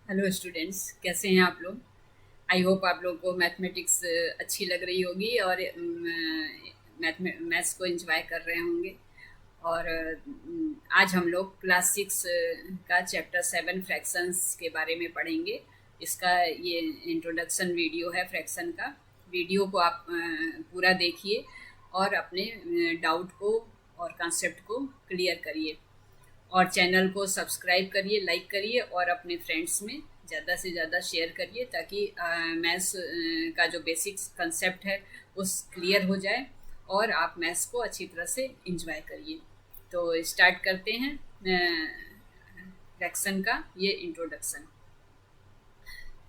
Hello students, कैसे हैं आप लोग। आई होप आप लोग को मैथमेटिक्स अच्छी लग रही होगी और मैथ्स को एंजॉय कर रहे होंगे। और आज हम लोग क्लास 6 का चैप्टर 7 फ्रैक्शंस के बारे में पढ़ेंगे। इसका ये इंट्रोडक्शन वीडियो है फ्रैक्शन का। वीडियो को आप पूरा देखिए और अपने डाउट को और कॉन्सेप्ट को क्लियर करिए और चैनल को सब्सक्राइब करिए, लाइक करिए और अपने फ्रेंड्स में ज़्यादा से ज़्यादा शेयर करिए ताकि मैथ्स का जो बेसिक्स कंसेप्ट है उस क्लियर हो जाए और आप मैथ्स को अच्छी तरह से एंजॉय करिए। तो स्टार्ट करते हैं फ्रैक्शन का ये इंट्रोडक्शन।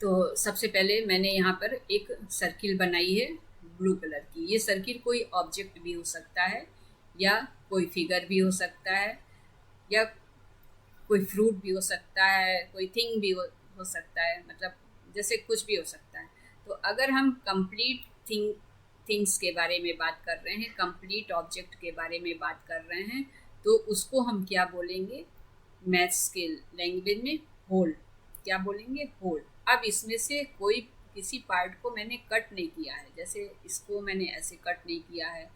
तो सबसे पहले मैंने यहाँ पर एक सर्किल बनाई है ब्लू कलर की। ये सर्किल कोई ऑब्जेक्ट भी हो सकता है या कोई फिगर भी हो सकता है या कोई फ्रूट भी हो सकता है, कोई थिंग भी हो सकता है, मतलब जैसे कुछ भी हो सकता है। तो अगर हम कंप्लीट थिंग्स के बारे में बात कर रहे हैं, कंप्लीट ऑब्जेक्ट के बारे में बात कर रहे हैं, तो उसको हम क्या बोलेंगे मैथ्स के लैंग्वेज में? होल। क्या बोलेंगे? होल। अब इसमें से कोई किसी पार्ट को मैंने कट नहीं किया है, जैसे इसको मैंने ऐसे कट नहीं किया है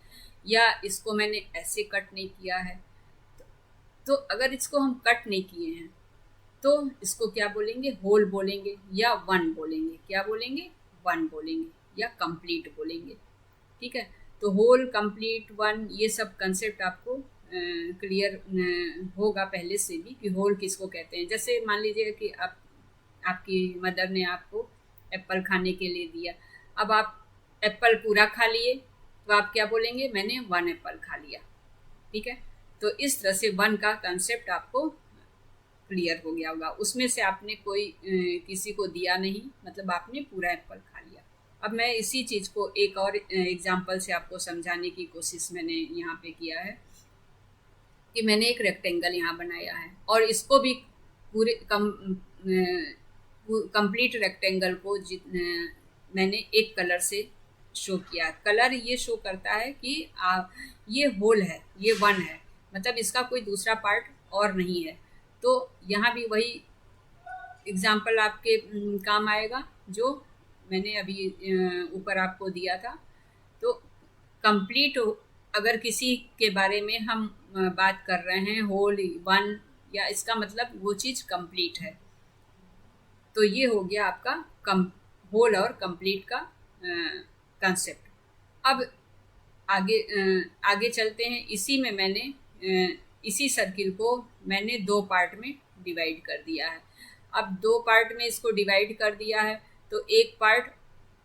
या इसको मैंने ऐसे कट नहीं किया है। तो अगर इसको हम कट नहीं किए हैं तो इसको क्या बोलेंगे? होल बोलेंगे या वन बोलेंगे। क्या बोलेंगे? वन बोलेंगे या कंप्लीट बोलेंगे। ठीक है, तो होल, कंप्लीट, वन, ये सब कंसेप्ट आपको क्लियर होगा पहले से भी कि होल किसको कहते हैं। जैसे मान लीजिए कि आपकी मदर ने आपको एप्पल खाने के लिए दिया। अब आप एप्पल पूरा खा लिए तो आप क्या बोलेंगे? मैंने 1 एप्पल खा लिया। ठीक है, तो इस तरह से वन का कंसेप्ट आपको क्लियर हो गया होगा। उसमें से आपने कोई किसी को दिया नहीं, मतलब आपने पूरा एप्पल खा लिया। अब मैं इसी चीज़ को एक और एग्जांपल से आपको समझाने की कोशिश मैंने यहाँ पे किया है कि मैंने एक रेक्टेंगल यहाँ बनाया है और इसको भी पूरे कंप्लीट रेक्टेंगल को मैंने एक कलर से शो किया। कलर ये शो करता है कि ये होल है, ये वन है, मतलब इसका कोई दूसरा पार्ट और नहीं है। तो यहाँ भी वही एग्जाम्पल आपके काम आएगा जो मैंने अभी ऊपर आपको दिया था। तो कंप्लीट अगर किसी के बारे में हम बात कर रहे हैं होल, वन, या इसका मतलब वो चीज़ कंप्लीट है। तो ये हो गया आपका होल और कंप्लीट का कंसेप्ट। अब आगे चलते हैं। इसी में मैंने इसी सर्किल को मैंने दो पार्ट में डिवाइड कर दिया है। अब दो पार्ट में इसको डिवाइड कर दिया है तो एक पार्ट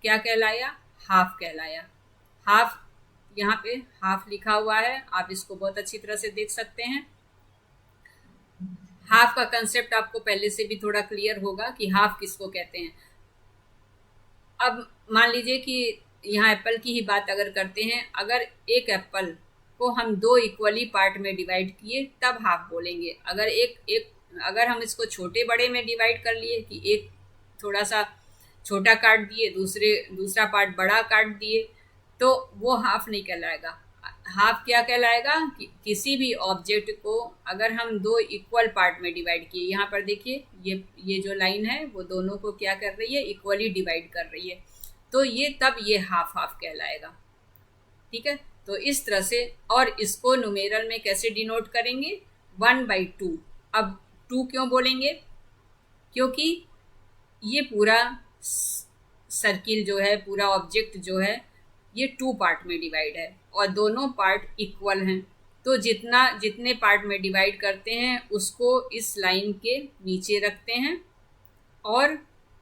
क्या कहलाया? हाफ कहलाया। हाफ, यहाँ पे हाफ लिखा हुआ है, आप इसको बहुत अच्छी तरह से देख सकते हैं। हाफ का कंसेप्ट आपको पहले से भी थोड़ा क्लियर होगा कि हाफ किसको कहते हैं। अब मान लीजिए कि यहाँ एप्पल की ही बात अगर करते हैं, अगर एक एप्पल को हम दो इक्वली पार्ट में डिवाइड किए तब हाफ बोलेंगे। अगर हम इसको छोटे बड़े में डिवाइड कर लिए कि एक थोड़ा सा छोटा काट दिए, दूसरा पार्ट बड़ा काट दिए, तो वो हाफ नहीं कहलाएगा। हाफ क्या कहलाएगा कि किसी भी ऑब्जेक्ट को अगर हम दो इक्वल पार्ट में डिवाइड किए, यहाँ पर देखिए ये जो लाइन है वो दोनों को क्या कर रही है? इक्वली डिवाइड कर रही है। तो ये हाफ हाफ कहलाएगा। ठीक है, तो इस तरह से। और इसको न्यूमेरल में कैसे डिनोट करेंगे? 1/2। अब 2 क्यों बोलेंगे? क्योंकि ये पूरा सर्किल जो है, पूरा ऑब्जेक्ट जो है, ये 2 पार्ट में डिवाइड है और दोनों पार्ट इक्वल हैं। तो जितने पार्ट में डिवाइड करते हैं उसको इस लाइन के नीचे रखते हैं और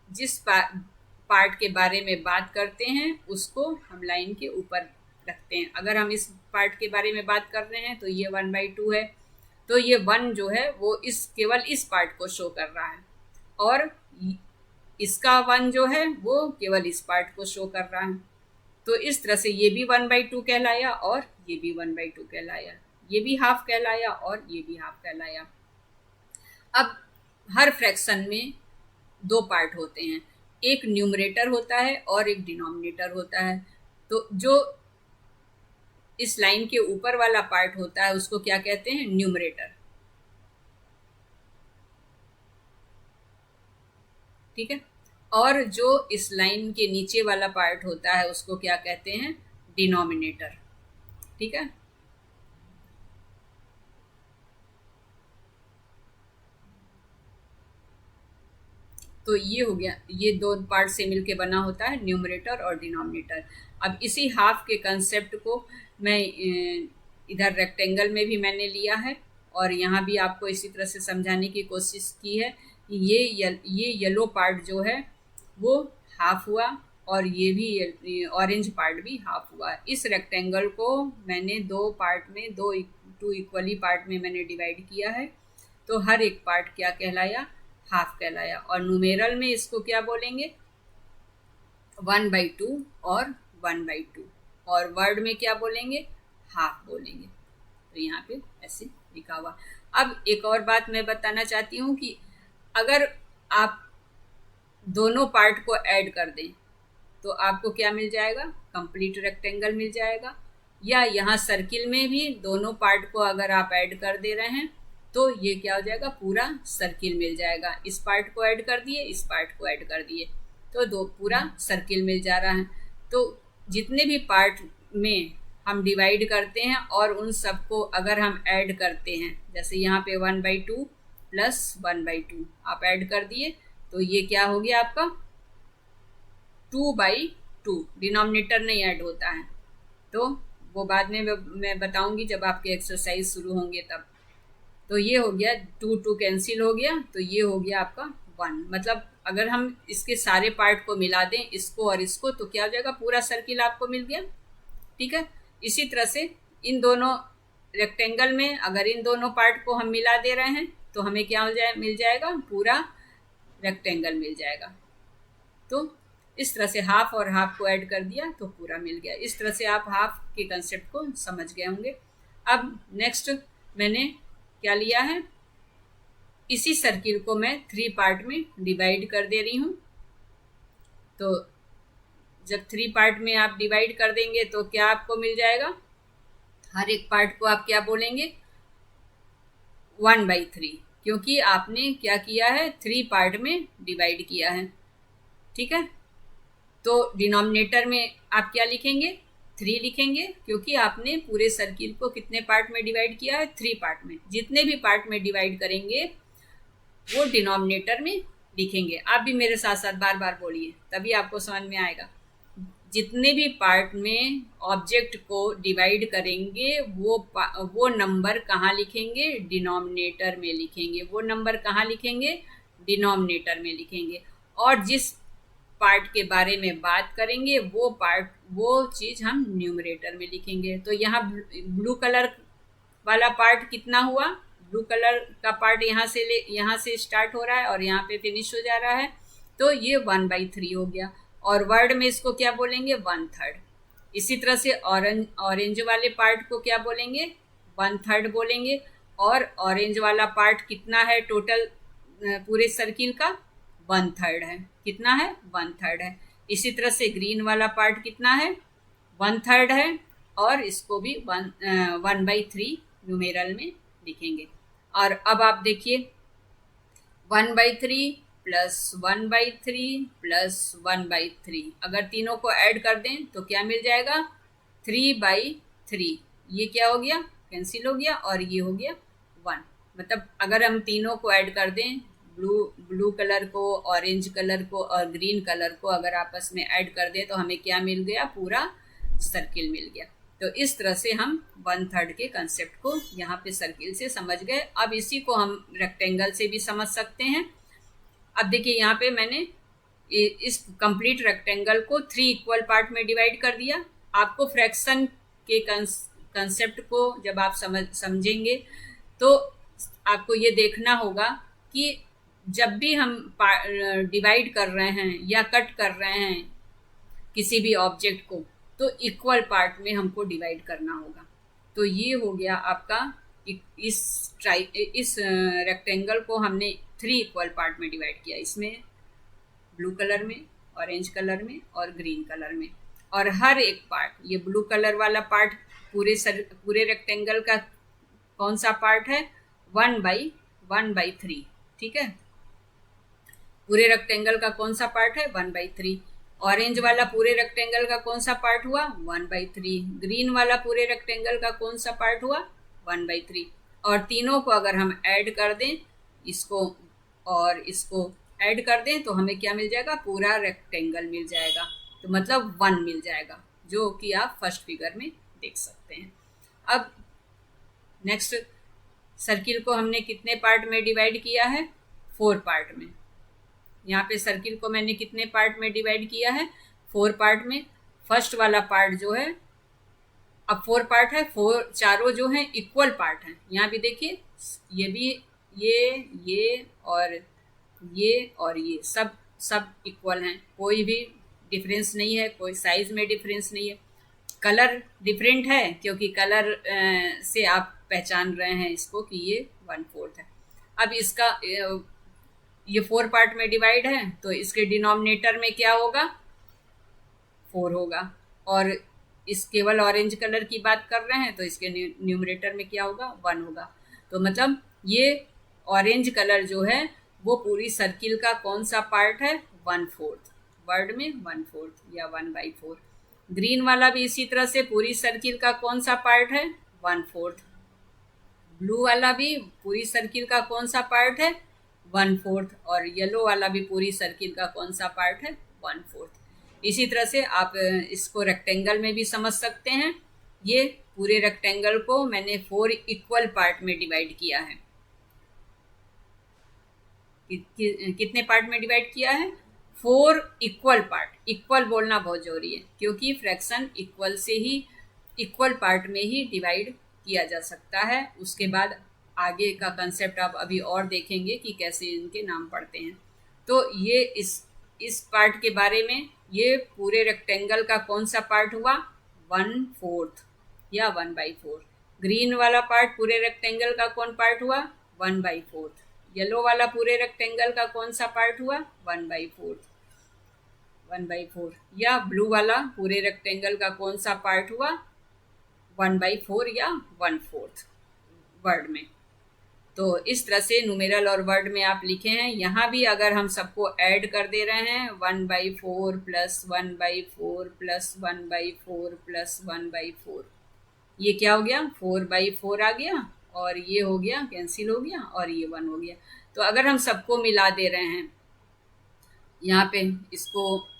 जिस पार्ट के बारे में बात करते हैं उसको हम लाइन के ऊपर रखते हैं। अगर हम इस पार्ट के बारे में बात कर रहे हैं तो ये 1/2 है, तो ये 1 जो है वो केवल इस पार्ट को शो कर रहा है और इसका 1 जो है वो केवल इस पार्ट को शो कर रहा है। तो इस तरह से ये भी 1/2 कहलाया और ये भी 1/2 कहलाया, ये भी हाफ कहलाया और ये भी हाफ कहलाया। अब हर फ्रैक्शन में दो पार्ट होते हैं, एक न्यूमरेटर होता है और एक डिनोमिनेटर होता है। तो जो इस लाइन के ऊपर वाला पार्ट होता है उसको क्या कहते हैं? न्यूमरेटर। ठीक है। और जो इस लाइन के नीचे वाला पार्ट होता है उसको क्या कहते हैं, डिनोमिनेटर, ठीक है। तो ये हो गया, ये दो पार्ट से मिलके बना होता है न्यूमरेटर और डिनोमिनेटर। अब इसी हाफ के कंसेप्ट को मैं इधर रेक्टेंगल में भी मैंने लिया है और यहाँ भी आपको इसी तरह से समझाने की कोशिश की है कि ये येलो पार्ट जो है वो हाफ हुआ और ये भी ऑरेंज पार्ट भी हाफ हुआ। इस रेक्टेंगल को मैंने दो पार्ट में, टू इक्वली पार्ट में मैंने डिवाइड किया है। तो हर एक पार्ट क्या कहलाया, हाफ कहलाया। और न्यूमेरल में इसको क्या बोलेंगे, 1/2 और 1/2। और वर्ड में क्या बोलेंगे, हाफ बोलेंगे। तो यहाँ पे ऐसे लिखा हुआ। अब एक और बात मैं बताना चाहती हूँ कि अगर आप दोनों पार्ट को ऐड कर दें तो आपको क्या मिल जाएगा, कंप्लीट रेक्टेंगल मिल जाएगा। या यहाँ सर्किल में भी दोनों पार्ट को अगर आप ऐड कर दे रहे हैं तो ये क्या हो जाएगा, पूरा सर्किल मिल जाएगा। इस पार्ट को ऐड कर दिए, इस पार्ट को ऐड कर दिए तो दो पूरा सर्किल मिल जा रहा है। तो जितने भी पार्ट में हम डिवाइड करते हैं और उन सबको अगर हम ऐड करते हैं, जैसे यहाँ पे 1/2 प्लस 1/2 आप ऐड कर दिए तो ये क्या हो गया आपका 2/2। डिनोमिनेटर नहीं ऐड होता है तो वो बाद में मैं बताऊंगी जब आपके एक्सरसाइज शुरू होंगे तब। तो ये हो गया 2 कैंसिल हो गया, तो ये हो गया आपका 1। मतलब अगर हम इसके सारे पार्ट को मिला दें, इसको और इसको, तो क्या हो जाएगा, पूरा सर्किल आपको मिल गया, ठीक है। इसी तरह से इन दोनों रेक्टेंगल में अगर इन दोनों पार्ट को हम मिला दे रहे हैं तो हमें क्या मिल जाएगा, पूरा रेक्टेंगल मिल जाएगा। तो इस तरह से हाफ और हाफ को ऐड कर दिया तो पूरा मिल गया। इस तरह से आप हाफ के कंसेप्ट को समझ गए होंगे। अब नेक्स्ट मैंने क्या लिया है, इसी सर्किल को मैं 3 पार्ट में डिवाइड कर दे रही हूँ। तो जब 3 पार्ट में आप डिवाइड कर देंगे तो क्या आपको मिल जाएगा, हर एक पार्ट को आप क्या बोलेंगे, 1/3, क्योंकि आपने क्या किया है, 3 पार्ट में डिवाइड किया है, ठीक है। तो डिनोमिनेटर में आप क्या लिखेंगे, 3 लिखेंगे, क्योंकि आपने पूरे सर्किल को कितने पार्ट में डिवाइड किया है, 3 पार्ट में। जितने भी पार्ट में डिवाइड करेंगे वो डिनोमिनेटर में लिखेंगे। आप भी मेरे साथ साथ बार बार बोलिए, तभी आपको समझ में आएगा। जितने भी पार्ट में ऑब्जेक्ट को डिवाइड करेंगे वो नंबर कहाँ लिखेंगे, डिनोमिनेटर में लिखेंगे। वो नंबर कहाँ लिखेंगे, डिनोमिनेटर में लिखेंगे। और जिस पार्ट के बारे में बात करेंगे वो चीज़ हम न्यूमरेटर में लिखेंगे। तो यहाँ ब्लू कलर वाला पार्ट कितना हुआ, ब्लू कलर का पार्ट यहाँ से स्टार्ट हो रहा है और यहाँ पे फिनिश हो जा रहा है, तो ये 1/3 हो गया। और वर्ड में इसको क्या बोलेंगे, 1/3। इसी तरह से ऑरेंज वाले पार्ट को क्या बोलेंगे, 1/3 बोलेंगे। और ऑरेंज वाला पार्ट कितना है टोटल पूरे सर्किल का, 1/3 है। कितना है, 1/3 है। इसी तरह से ग्रीन वाला पार्ट कितना है, 1/3 है। और इसको भी 1/3 न्यूमेरल में लिखेंगे। और अब आप देखिए 1/3 प्लस 1/3 प्लस 1/3, अगर तीनों को ऐड कर दें तो क्या मिल जाएगा, 3/3। ये क्या हो गया, कैंसिल हो गया और ये हो गया 1। मतलब अगर हम तीनों को ऐड कर दें, ब्लू कलर को, ऑरेंज कलर को और ग्रीन कलर को अगर आपस में ऐड कर दें तो हमें क्या मिल गया, पूरा सर्किल मिल गया। तो इस तरह से हम 1/3 के कंसेप्ट को यहाँ पे सर्किल से समझ गए। अब इसी को हम रेक्टेंगल से भी समझ सकते हैं। अब देखिए यहाँ पे मैंने इस कंप्लीट रेक्टेंगल को 3 इक्वल पार्ट में डिवाइड कर दिया। आपको फ्रैक्शन के कंसेप्ट को जब आप समझेंगे तो आपको ये देखना होगा कि जब भी हम डिवाइड कर रहे हैं या कट कर रहे हैं किसी भी ऑब्जेक्ट को, तो इक्वल पार्ट में हमको डिवाइड करना होगा। तो ये हो गया आपका, इस रेक्टेंगल को हमने 3 इक्वल पार्ट में डिवाइड किया, इसमें ब्लू कलर में, ऑरेंज कलर में और ग्रीन कलर में। और हर एक पार्ट, ये ब्लू कलर वाला पार्ट पूरे रेक्टेंगल का कौन सा पार्ट है, 1/3, ठीक है। पूरे रेक्टेंगल का कौन सा पार्ट है? 1/3। ऑरेंज वाला पूरे रेक्टेंगल का कौन सा पार्ट हुआ? 1/3। ग्रीन वाला पूरे रेक्टेंगल का कौन सा पार्ट हुआ? 1/3। और तीनों को अगर हम ऐड कर दें, इसको और इसको ऐड कर दें, तो हमें क्या मिल जाएगा? पूरा रेक्टेंगल मिल जाएगा। तो मतलब 1 मिल जाएगा, जो कि आप फर्स्ट फिगर में देख सकते हैं। अब नेक्स्ट, सर्किल को हमने कितने पार्ट में डिवाइड किया है? 4 पार्ट में। यहाँ पे सर्किल को मैंने कितने पार्ट में डिवाइड किया है? 4 पार्ट में। फर्स्ट वाला पार्ट जो है, अब 4 पार्ट है, 4 चारों जो हैं इक्वल पार्ट हैं। यहाँ भी देखिए, ये भी, ये और ये सब इक्वल हैं, कोई भी डिफरेंस नहीं है, कोई साइज में डिफरेंस नहीं है। कलर डिफरेंट है, क्योंकि कलर से आप पहचान रहे हैं इसको कि ये 1/4 है। अब इसका ये 4 पार्ट में डिवाइड है, तो इसके डिनोमिनेटर में क्या होगा? 4 होगा। और इस केवल ऑरेंज कलर की बात कर रहे हैं, तो इसके न्यूमरेटर में क्या होगा? 1 होगा। तो मतलब ये ऑरेंज कलर जो है वो पूरी सर्किल का कौन सा पार्ट है? 1/4। वर्ड में 1/4 या 1/4। ग्रीन वाला भी इसी तरह से पूरी सर्किल का कौन सा पार्ट है? 1/4। ब्लू वाला भी पूरी सर्किल का कौन सा पार्ट है? 1/4। और येलो वाला भी पूरी सर्किल का कौन सा पार्ट है? 1/4। इसी तरह से आप इसको रेक्टेंगल में भी समझ सकते हैं। ये पूरे रेक्टेंगल को मैंने 4 इक्वल पार्ट में डिवाइड किया है। कितने पार्ट में डिवाइड किया है? 4 इक्वल पार्ट। इक्वल बोलना बहुत जरूरी है, क्योंकि फ्रैक्शन इक्वल से ही, इक्वल पार्ट में ही डिवाइड किया जा सकता है। उसके बाद आगे का कंसेप्ट आप अभी और देखेंगे कि कैसे इनके नाम पड़ते हैं। तो ये इस पार्ट के बारे में, ये पूरे रेक्टेंगल का कौन सा पार्ट हुआ? 1/4 या 1/4। ग्रीन वाला पार्ट पूरे रेक्टेंगल का कौन पार्ट हुआ? 1/4। येलो वाला पूरे रेक्टेंगल का कौन सा पार्ट हुआ? 1/4। या ब्लू वाला पूरे रेक्टेंगल का कौन सा पार्ट हुआ? 1/4 या 1/4 वर्ड में। तो इस तरह से न्यूमेरल और वर्ड में आप लिखे हैं। यहाँ भी अगर हम सबको ऐड कर दे रहे हैं, 1/4 प्लस 1/4 प्लस 1/4 प्लस 1/4, ये क्या हो गया? 4/4 आ गया, और ये हो गया, कैंसिल हो गया, और ये 1 हो गया। तो अगर हम सबको मिला दे रहे हैं, यहाँ पे इसको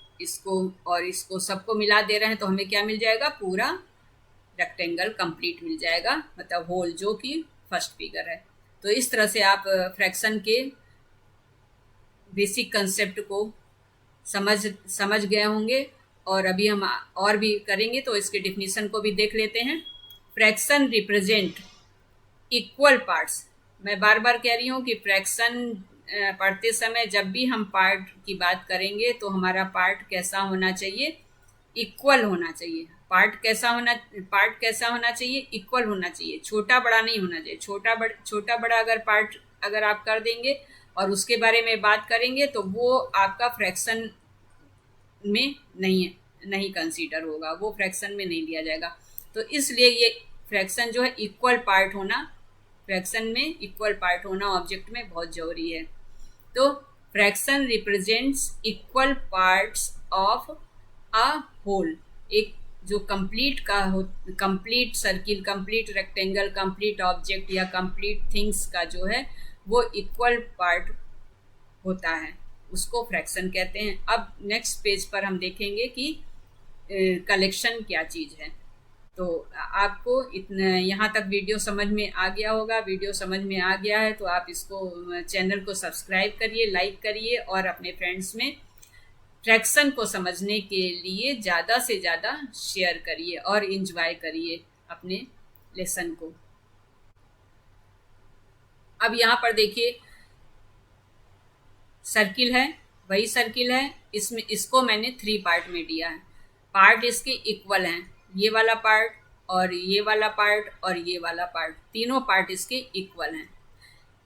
और इसको सबको मिला दे रहे हैं, तो हमें क्या मिल जाएगा? पूरा रेक्टेंगल कंप्लीट मिल जाएगा, मतलब होल, जो कि फर्स्ट फिगर है। तो इस तरह से आप फ्रैक्शन के बेसिक कंसेप्ट को समझ गए होंगे। और अभी हम और भी करेंगे, तो इसके डिफिनीशन को भी देख लेते हैं। Fraction represent equal parts. मैं बार बार कह रही हूँ कि फ्रैक्शन पढ़ते समय जब भी हम पार्ट की बात करेंगे, तो हमारा पार्ट कैसा होना चाहिए? इक्वल होना चाहिए। पार्ट कैसा होना चाहिए? इक्वल होना चाहिए। छोटा बड़ा नहीं होना चाहिए। छोटा बड़ा अगर पार्ट अगर आप कर देंगे और उसके बारे में बात करेंगे, तो वो आपका फ्रैक्शन में नहीं कंसीडर होगा, वो फ्रैक्शन में नहीं लिया जाएगा। तो इसलिए ये फ्रैक्शन जो है फ्रैक्शन में इक्वल पार्ट होना ऑब्जेक्ट में बहुत जरूरी है। तो fraction represents equal parts of a whole. एक जो complete circle, complete rectangle, complete object या कंप्लीट थिंग्स का जो है वो इक्वल पार्ट होता है, उसको फ्रैक्शन कहते हैं। अब नेक्स्ट पेज पर हम देखेंगे कि कलेक्शन क्या चीज़ है। तो आपको इतना यहाँ तक वीडियो समझ में आ गया होगा। वीडियो समझ में आ गया है तो आप इसको चैनल को सब्सक्राइब करिए, लाइक करिए, और अपने फ्रेंड्स में फ्रैक्शन को समझने के लिए ज़्यादा से ज़्यादा शेयर करिए और इंजॉय करिए अपने लेसन को। अब यहाँ पर देखिए, सर्किल है, वही सर्किल है, इसको मैंने 3 पार्ट में दिया है। पार्ट इसके इक्वल हैं, ये वाला पार्ट और ये वाला पार्ट और ये वाला पार्ट, तीनों पार्ट इसके इक्वल हैं।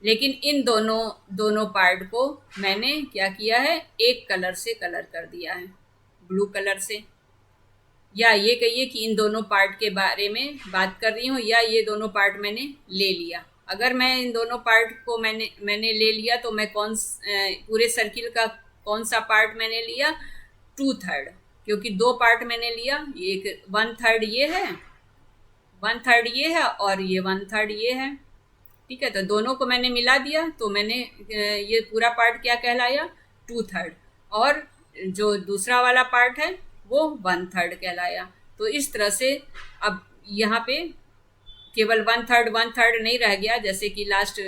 लेकिन इन दोनों पार्ट को मैंने क्या किया है? एक कलर से कलर कर दिया है, ब्लू कलर से। या ये कहिए कि इन दोनों पार्ट के बारे में बात कर रही हूँ, या ये दोनों पार्ट मैंने ले लिया। अगर मैं इन दोनों पार्ट को मैंने ले लिया तो मैं पूरे सर्किल का कौन सा पार्ट मैंने लिया, 2/3, क्योंकि दो पार्ट मैंने लिया, एक 1/3 ये है, 1/3 ये है और ये 1/3 ये है। ठीक है, तो दोनों को मैंने मिला दिया तो मैंने ये पूरा पार्ट क्या कहलाया, 2/3, और जो दूसरा वाला पार्ट है वो 1/3 कहलाया। तो इस तरह से अब यहाँ पे केवल 1/3 नहीं रह गया, जैसे कि लास्ट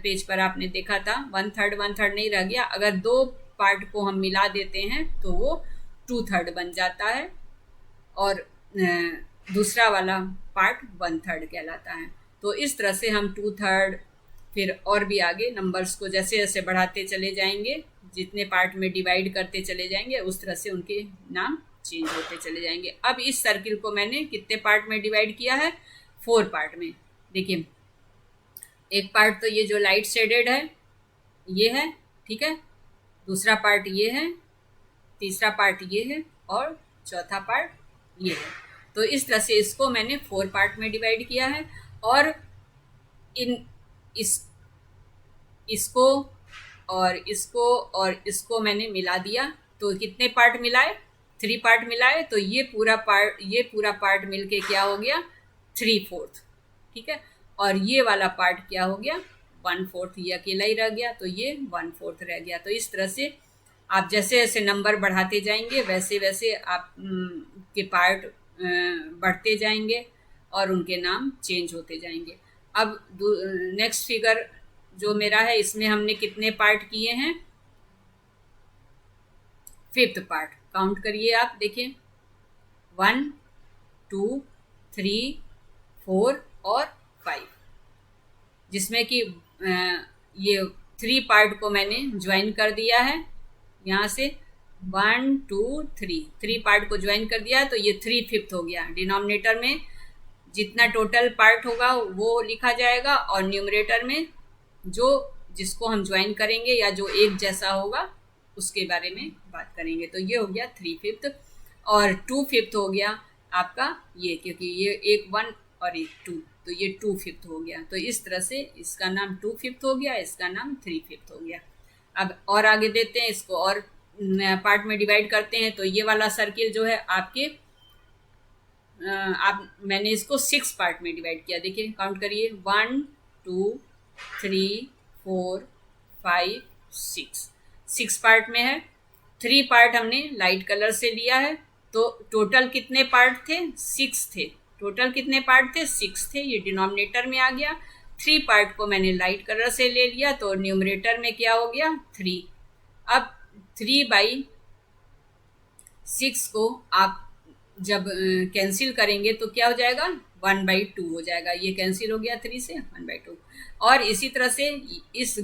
पेज पर आपने देखा था 1/3 नहीं रह गया। अगर दो पार्ट को हम मिला देते हैं तो वो 2/3 बन जाता है और दूसरा वाला पार्ट 1/3 कहलाता है। तो इस तरह से हम 2/3 फिर और भी आगे नंबर्स को जैसे जैसे बढ़ाते चले जाएंगे, जितने पार्ट में डिवाइड करते चले जाएंगे, उस तरह से उनके नाम चेंज होते चले जाएंगे। अब इस सर्किल को मैंने कितने पार्ट में डिवाइड किया है, 4 पार्ट में। देखिए, एक पार्ट तो ये जो लाइट शेडेड है ये है, ठीक है, दूसरा पार्ट ये है, तीसरा पार्ट ये है और चौथा पार्ट ये है। तो इस तरह से इसको मैंने 4 पार्ट में डिवाइड किया है और इसको और इसको मैंने मिला दिया। तो कितने पार्ट मिलाए, 3 पार्ट मिलाए, तो ये पूरा पार्ट मिलके क्या हो गया, 3/4। ठीक है, और ये वाला पार्ट क्या हो गया, 1/4, ये अकेला ही रह गया, तो ये 1/4 रह गया। तो इस तरह से आप जैसे जैसे नंबर बढ़ाते जाएंगे वैसे वैसे आप के पार्ट बढ़ते जाएंगे और उनके नाम चेंज होते जाएंगे। अब नेक्स्ट फिगर जो मेरा है, इसमें हमने कितने पार्ट किए हैं, 5th पार्ट। काउंट करिए आप, देखिए 1 2 3 4 और 5, जिसमें कि ये 3 पार्ट को मैंने ज्वाइन कर दिया है। यहाँ से 1 2 3 पार्ट को ज्वाइन कर दिया, तो ये 3/5 हो गया। डिनोमिनेटर में जितना टोटल पार्ट होगा वो लिखा जाएगा और न्यूमरेटर में जिसको हम ज्वाइन करेंगे या जो एक जैसा होगा उसके बारे में बात करेंगे। तो ये हो गया 3/5 और 2/5 हो गया आपका ये, क्योंकि ये एक 1 और एक 2, तो ये 2/5 हो गया। तो इस तरह से इसका नाम 2/5 हो गया, इसका नाम 3/5 हो गया। अब और आगे देते हैं, इसको और पार्ट में डिवाइड करते हैं। तो ये वाला सर्किल जो है आपके मैंने इसको 6 पार्ट में डिवाइड किया। देखिए, काउंट करिए, 1 2 3 4 5 6 पार्ट में है। 3 पार्ट हमने लाइट कलर से लिया है, तो टोटल कितने पार्ट थे, 6 थे। टोटल कितने पार्ट थे, 6 थे। ये डिनोमिनेटर में आ गया। 3 पार्ट को मैंने लाइट कलर से ले लिया, तो न्यूमरेटर में क्या हो गया, 3। अब 3/6 को आप जब कैंसिल करेंगे तो क्या हो जाएगा, 1/2 हो जाएगा। ये कैंसिल हो गया 3 से, 1/2। और इसी तरह से इस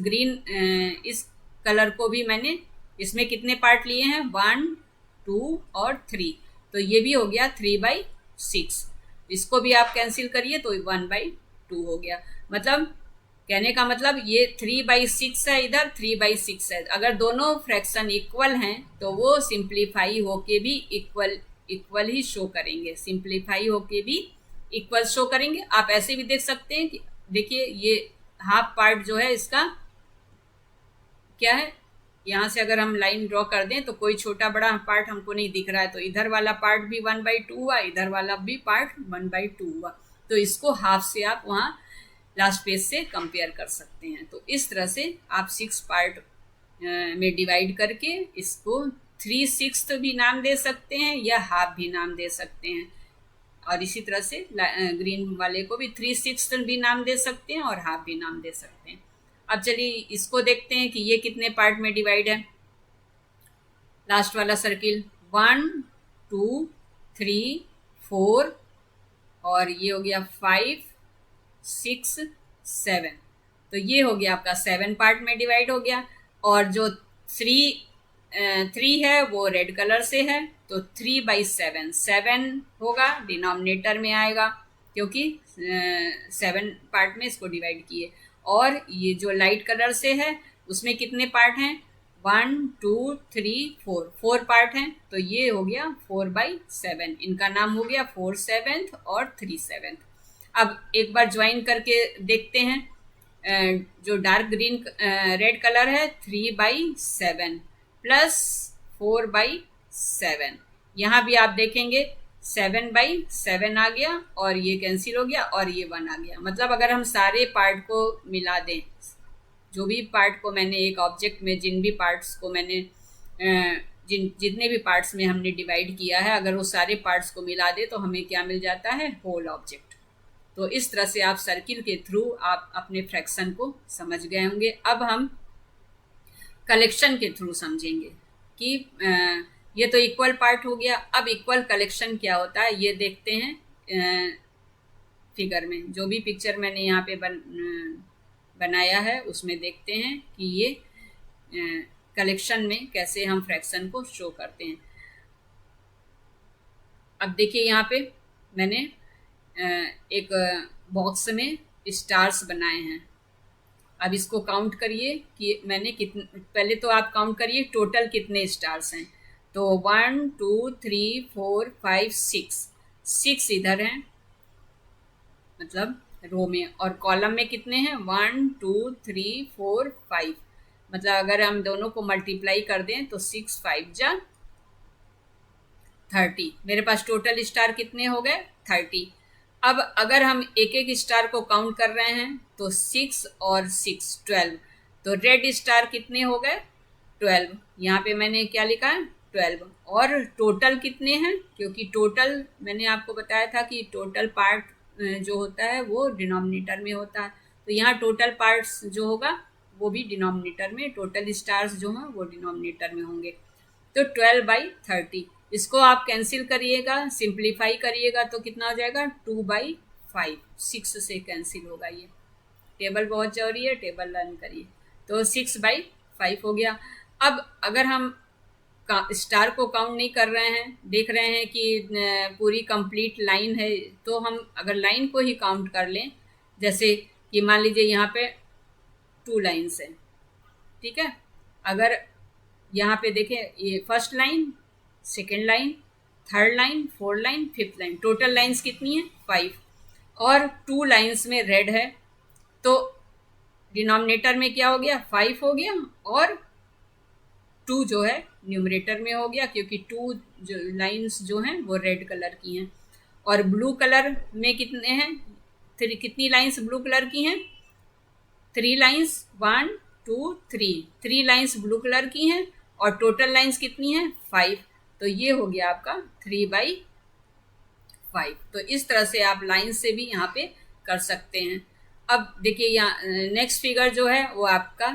इस कलर को भी मैंने, इसमें कितने पार्ट लिए हैं, 1 2 और 3, तो ये भी हो गया 3/6। इसको भी आप कैंसिल करिए तो 1/2 हो गया। मतलब कहने का मतलब ये 3/6 है, इधर 3/6 है। अगर दोनों फ्रैक्शन इक्वल हैं तो वो सिंप्लीफाई होके भी इक्वल ही शो करेंगे, सिंप्लीफाई होके भी इक्वल शो करेंगे। आप ऐसे भी देख सकते हैं कि देखिए, ये हाफ पार्ट जो है इसका क्या है, यहाँ से अगर हम लाइन ड्रॉ कर दें तो कोई छोटा बड़ा पार्ट हमको नहीं दिख रहा है, तो इधर वाला पार्ट भी 1/2 हुआ, इधर वाला भी पार्ट 1/2 हुआ। तो इसको हाफ से आप वहाँ लास्ट पेज से कंपेयर कर सकते हैं। तो इस तरह से आप 6 पार्ट में डिवाइड करके इसको 3/6 भी नाम दे सकते हैं या हाफ भी नाम दे सकते हैं, और इसी तरह से ग्रीन वाले को भी 3/6 भी नाम दे सकते हैं और हाफ भी नाम दे सकते हैं। अब चलिए इसको देखते हैं कि ये कितने पार्ट में डिवाइड है। लास्ट वाला सर्किल 1 2 3 4 और ये हो गया 5 6 7, तो ये हो गया आपका 7 पार्ट में डिवाइड हो गया। और जो 3 है वो रेड कलर से है, तो 3/7 7 होगा, डिनोमिनेटर में आएगा क्योंकि 7 पार्ट में इसको डिवाइड किए। और ये जो लाइट कलर से है उसमें कितने पार्ट हैं, 1 2 3 4 पार्ट हैं, तो ये हो गया 4/7। इनका नाम हो गया 4/7 और 3/7। अब एक बार ज्वाइन करके देखते हैं। जो डार्क ग्रीन रेड कलर है 3/7 प्लस 4/7, यहाँ भी आप देखेंगे 7/7 आ गया और ये कैंसिल हो गया और ये 1 आ गया। मतलब अगर हम सारे पार्ट को मिला दें, जो भी पार्ट को मैंने एक ऑब्जेक्ट में जिन भी पार्ट्स को मैंने जितने भी पार्ट्स में हमने डिवाइड किया है, अगर वो सारे पार्ट्स को मिला दे तो हमें क्या मिल जाता है, होल ऑब्जेक्ट। तो इस तरह से आप सर्किल के थ्रू आप अपने फ्रैक्शन को समझ गए होंगे। अब हम कलेक्शन के थ्रू समझेंगे कि ये तो इक्वल पार्ट हो गया। अब इक्वल कलेक्शन क्या होता है ये देखते हैं फिगर में। जो भी पिक्चर मैंने यहाँ पे बनाया है उसमें देखते हैं कि ये कलेक्शन में कैसे हम फ्रैक्शन को शो करते हैं। अब देखिए यहाँ पे मैंने एक बॉक्स में स्टार्स बनाए हैं। अब इसको काउंट करिए कि मैंने कितने, पहले तो आप काउंट करिए टोटल कितने स्टार्स हैं। तो 1 2 3 4 5 6 इधर हैं, मतलब रो में, और कॉलम में कितने हैं 1 2 3 4 5। मतलब अगर हम दोनों को मल्टीप्लाई कर दें तो 6 5 जा 30। मेरे पास टोटल स्टार कितने हो गए 30। अब अगर हम एक एक स्टार को काउंट कर रहे हैं तो 6 और 6 12। तो रेड स्टार कितने हो गए 12। यहाँ पे मैंने क्या लिखा है 12। और टोटल कितने हैं, क्योंकि टोटल मैंने आपको बताया था कि टोटल पार्ट जो होता है वो डिनोमिनेटर में होता है। तो यहाँ टोटल पार्ट्स जो होगा वो भी डिनोमिनेटर में, टोटल स्टार्स जो हैं वो डिनोमिनेटर में होंगे। तो 12/30 इसको आप कैंसिल करिएगा, सिंप्लीफाई करिएगा तो कितना हो जाएगा 2/5। 6 से कैंसिल होगा, ये टेबल बहुत जरूरी है, टेबल लर्न करिए। तो 6/5 हो गया। अब अगर हम स्टार को काउंट नहीं कर रहे हैं, देख रहे हैं कि पूरी कंप्लीट लाइन है, तो हम अगर लाइन को ही काउंट कर लें, जैसे कि मान लीजिए यहाँ पे 2 लाइन्स है, ठीक है। अगर यहाँ पे देखें ये first line, second line, third line, fourth line, fifth line, total lines कितनी है 5। और 2 लाइन्स में रेड है, तो डिनोमिनेटर में क्या हो गया 5 हो गया, और 2 जो है न्यूमरेटर में हो गया, क्योंकि 2 जो लाइन्स जो हैं वो रेड कलर की हैं। और ब्लू कलर में कितने हैं, कितनी लाइन्स ब्लू कलर की हैं 3 लाइन्स, 1 2 3 लाइन्स ब्लू कलर की हैं, और टोटल लाइन्स कितनी हैं 5। तो ये हो गया आपका 3/5। तो इस तरह से आप लाइन से भी यहाँ पे कर सकते हैं। अब देखिए यहाँ नेक्स्ट फिगर जो है वो आपका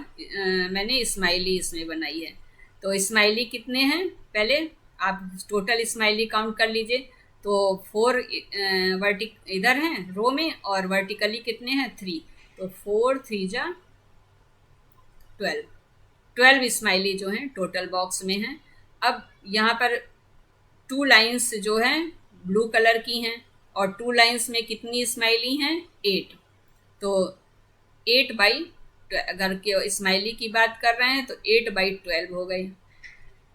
मैंने स्माइली इसमें बनाई है। तो स्माइली कितने हैं, पहले आप टोटल स्माइली काउंट कर लीजिए। तो 4 इधर हैं रो में, और वर्टिकली कितने हैं 3। तो 4 3 जा 12 स्माइली जो हैं टोटल बॉक्स में हैं। अब यहाँ पर 2 लाइन्स जो हैं ब्लू कलर की हैं, और 2 लाइन्स में कितनी स्माइली हैं 8। तो 8 अगर के स्माइली की बात कर रहे हैं तो 8/12 हो गई,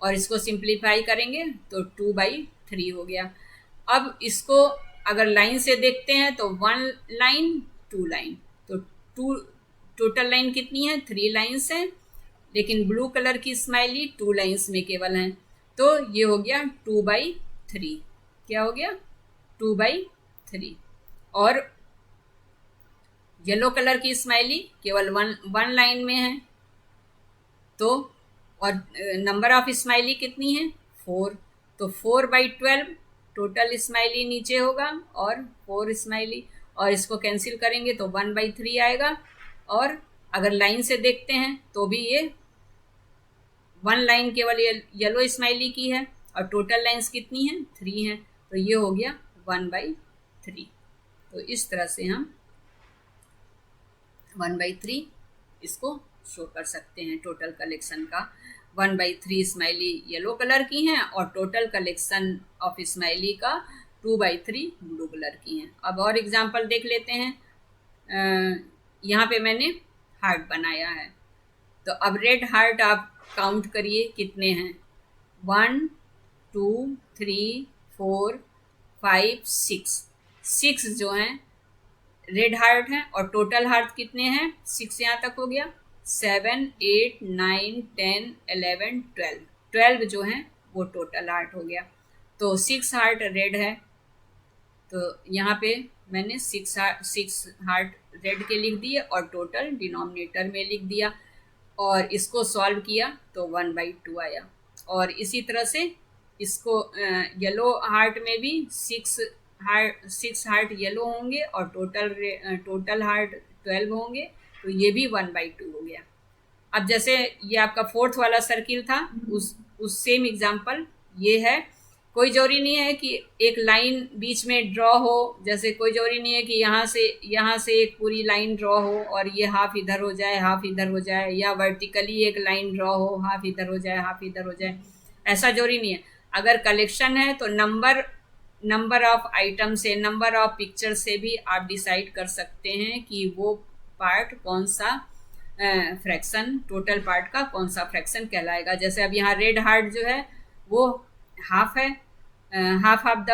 और इसको सिंप्लीफाई करेंगे तो 2/3 हो गया। अब इसको अगर लाइन से देखते हैं तो 1 लाइन 2 लाइन, तो 2 टोटल लाइन कितनी है 3 लाइन्स हैं, लेकिन ब्लू कलर की स्माइली 2 लाइन्स में केवल हैं। तो ये हो गया 2/3। क्या हो गया 2/3। और येलो कलर की स्माइली केवल वन लाइन में है, तो और नंबर ऑफ स्माइली कितनी है 4। तो 4/12 टोटल स्माइली नीचे होगा, और 4 स्माइली, और इसको कैंसिल करेंगे तो 1/3 आएगा। और अगर लाइन से देखते हैं तो भी ये 1 लाइन केवल येलो स्माइली की है, और टोटल लाइन्स कितनी हैं 3 हैं। तो ये हो गया 1/3। तो इस तरह से हम 1/3 इसको शो कर सकते हैं टोटल कलेक्शन का। 1/3 स्माइली येलो कलर की हैं, और टोटल कलेक्शन ऑफ स्माइली का 2/3 ब्लू कलर की हैं। अब और एग्जांपल देख लेते हैं। यहाँ पे मैंने हार्ट बनाया है, तो अब रेड हार्ट आप काउंट करिए कितने हैं 1 2 3 4 5 6 जो हैं रेड हार्ट हैं और टोटल हार्ट कितने हैं, 6 यहाँ तक हो गया, 7 8 9 10 11 12, 12 जो हैं वो टोटल हार्ट हो गया। तो 6 हार्ट रेड है, तो यहाँ पे मैंने 6 हार्ट रेड के लिख दिए और टोटल डिनोमिनेटर में लिख दिया और इसको सॉल्व किया तो 1/2 आया। और इसी तरह से इसको येलो हार्ट में भी 6 हार्ट येलो होंगे और टोटल हार्ट 12 होंगे, तो ये भी 1/2 हो गया। अब जैसे ये आपका फोर्थ वाला सर्किल था, उस सेम एग्जाम्पल ये है। कोई जरूरी नहीं है कि एक लाइन बीच में ड्रॉ हो, जैसे कोई जरूरी नहीं है कि यहाँ से एक पूरी लाइन ड्रॉ हो और ये हाफ इधर हो जाए हाफ इधर हो जाए, या वर्टिकली एक लाइन ड्रॉ हो हाफ इधर हो जाए हाफ इधर हो जाए, ऐसा जरूरी नहीं है। अगर कलेक्शन है तो नंबर ऑफ आइटम से, नंबर ऑफ पिक्चर से भी आप डिसाइड कर सकते हैं कि वो पार्ट कौन सा फ्रैक्शन, टोटल पार्ट का कौन सा फ्रैक्शन कहलाएगा। जैसे अब यहाँ रेड हार्ट जो है वो हाफ है, half of the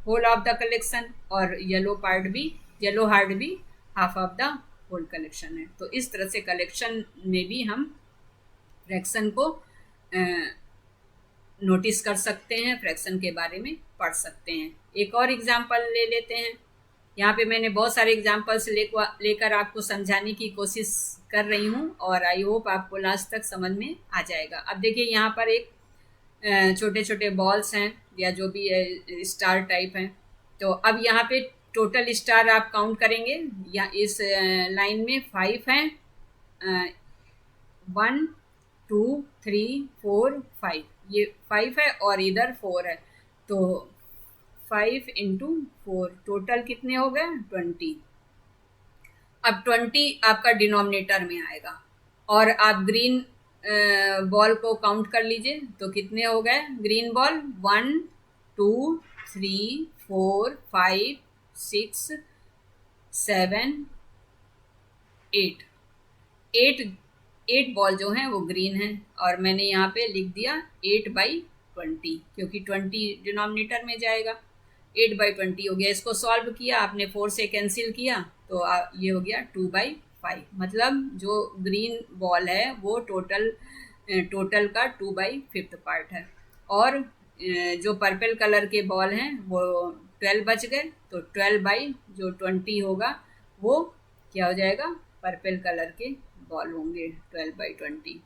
whole of the collection, और येलो हार्ट भी half of the whole collection है। तो इस तरह से कलेक्शन में भी हम फ्रैक्शन को नोटिस कर सकते हैं, फ्रैक्शन के बारे में पढ़ सकते हैं। एक और एग्जाम्पल ले लेते हैं। यहाँ पे मैंने बहुत सारे एग्जाम्पल्स लेकर आपको समझाने की कोशिश कर रही हूँ और आई होप आपको लास्ट तक समझ में आ जाएगा। अब देखिए यहाँ पर एक छोटे छोटे बॉल्स हैं या जो भी है स्टार टाइप हैं। तो अब यहाँ पे टोटल स्टार आप काउंट करेंगे, या इस लाइन में 5 हैं, 1 2 3 4 5, ये 5 है और इधर 4 है, तो 5 × 4 टोटल कितने हो गए 20। अब 20 आपका डिनोमिनेटर में आएगा और आप ग्रीन बॉल को काउंट कर लीजिए तो कितने हो गए ग्रीन बॉल, 1 2 3 4 5 6 7 8, 8 बॉल जो हैं वो ग्रीन हैं और मैंने यहाँ पे लिख दिया 8/20 क्योंकि 20 डिनोमिनेटर में जाएगा। 8/20 हो गया। इसको सॉल्व किया आपने, 4 से कैंसिल किया तो ये हो गया 2/5। मतलब जो ग्रीन बॉल है वो टोटल का 2/5 पार्ट है और जो पर्पल कलर के बॉल हैं वो 12 बच गए, तो 12/20 होगा वो क्या हो जाएगा, पर्पल कलर के बॉल होंगे 12/20।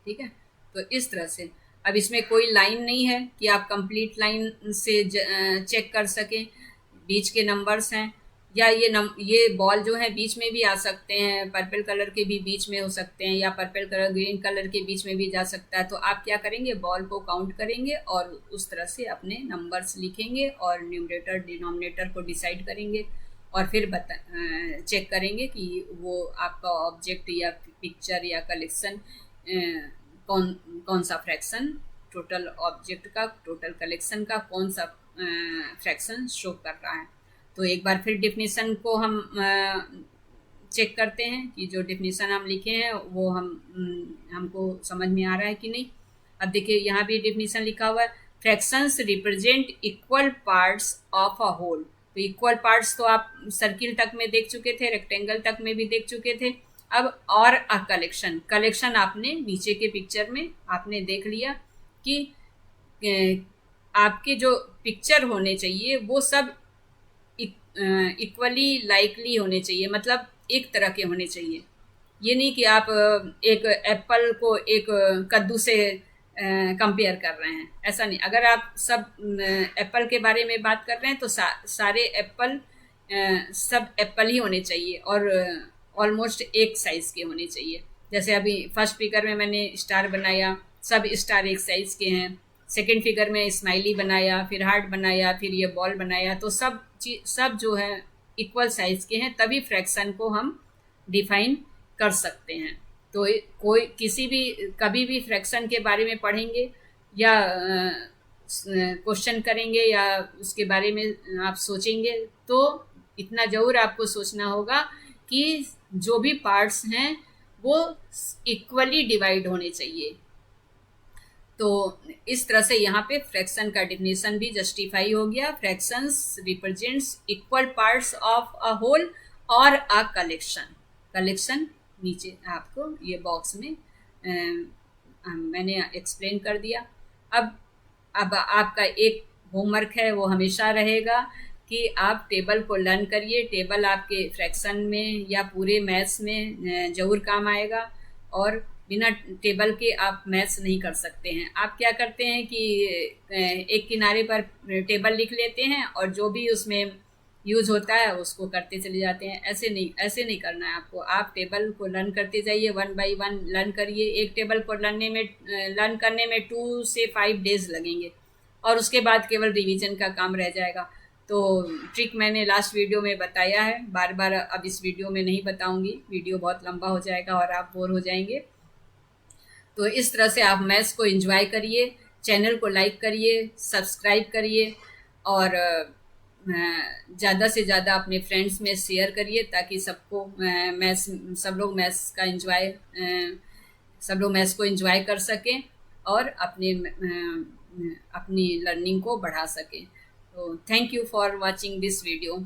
ठीक है, तो इस तरह से अब इसमें कोई लाइन नहीं है कि आप कंप्लीट लाइन से चेक कर सकें, बीच के नंबर्स हैं, या ये बॉल जो है बीच में भी आ सकते हैं, पर्पल कलर के भी बीच में हो सकते हैं, या पर्पल कलर ग्रीन कलर के बीच में भी जा सकता है। तो आप क्या करेंगे, बॉल को काउंट करेंगे और उस तरह से अपने नंबर्स लिखेंगे और न्यूमरेटर डिनोमिनेटर को डिसाइड करेंगे और फिर चेक करेंगे कि वो आपका ऑब्जेक्ट या पिक्चर या कलेक्शन कौन सा फ्रैक्शन, टोटल ऑब्जेक्ट का, टोटल कलेक्शन का कौन सा फ्रैक्शन शो कर रहा है। तो एक बार फिर डिफिनीशन को हम चेक करते हैं कि जो डिफिनीशन हम लिखे हैं वो हमको समझ में आ रहा है कि नहीं। अब देखिए यहाँ भी डिफिनीशन लिखा हुआ है, fractions represent equal parts of a whole. तो इक्वल पार्ट्स तो आप सर्किल तक में देख चुके थे, रेक्टेंगल तक में भी देख चुके थे। अब और अ कलेक्शन आपने नीचे के पिक्चर में आपने देख लिया कि आपके जो पिक्चर होने चाहिए वो सब इक्वली लाइकली होने चाहिए, मतलब एक तरह के होने चाहिए। ये नहीं कि आप एक एप्पल को एक कद्दू से कंपेयर कर रहे हैं, ऐसा नहीं। अगर आप सब एप्पल के बारे में बात कर रहे हैं तो सारे एप्पल सब एप्पल ही होने चाहिए और ऑलमोस्ट एक साइज़ के होने चाहिए। जैसे अभी फर्स्ट फिगर में मैंने स्टार बनाया, सब स्टार एक साइज़ के हैं। सेकंड फिगर में स्माइली बनाया, फिर हार्ट बनाया, फिर ये बॉल बनाया, तो सब जो है इक्वल साइज़ के हैं, तभी फ्रैक्शन को हम डिफाइन कर सकते हैं। तो कोई कभी भी फ्रैक्शन के बारे में पढ़ेंगे या क्वेश्चन करेंगे या उसके बारे में आप सोचेंगे तो इतना ज़रूर आपको सोचना होगा कि जो भी पार्ट्स हैं वो इक्वली डिवाइड होने चाहिए। तो इस तरह से यहाँ पे फ्रैक्शन का डिफिनेशन भी जस्टिफाई हो गया। Fractions represents equal parts of a whole और अ कलेक्शन। कलेक्शन नीचे आपको ये बॉक्स में मैंने एक्सप्लेन कर दिया। अब आपका एक होमवर्क है, वो हमेशा रहेगा कि आप टेबल को लर्न करिए। टेबल आपके फ्रैक्शन में या पूरे मैथ्स में ज़रूर काम आएगा, और बिना टेबल के आप मैथ्स नहीं कर सकते हैं। आप क्या करते हैं कि एक किनारे पर टेबल लिख लेते हैं और जो भी उसमें यूज होता है उसको करते चले जाते हैं। ऐसे नहीं करना है आपको। आप टेबल को लर्न करते जाइए, 1 बाय 1 लर्न करिए। एक टेबल को लर्न करने में 2 से 5 डेज लगेंगे, और उसके बाद केवल रिवीजन का काम रह जाएगा। तो ट्रिक मैंने लास्ट वीडियो में बताया है, बार बार अब इस वीडियो में नहीं बताऊंगी, वीडियो बहुत लंबा हो जाएगा और आप बोर हो जाएंगे। तो इस तरह से आप मैथ्स को एंजॉय करिए। चैनल को लाइक करिए, सब्सक्राइब करिए, और ज़्यादा से ज़्यादा अपने फ्रेंड्स में शेयर करिए, ताकि सबको मैथ्स सब लोग मैथ्स का एंजॉय सब लोग मैथ्स को एंजॉय कर सकें और अपनी लर्निंग को बढ़ा सकें। तो thank you for watching this video.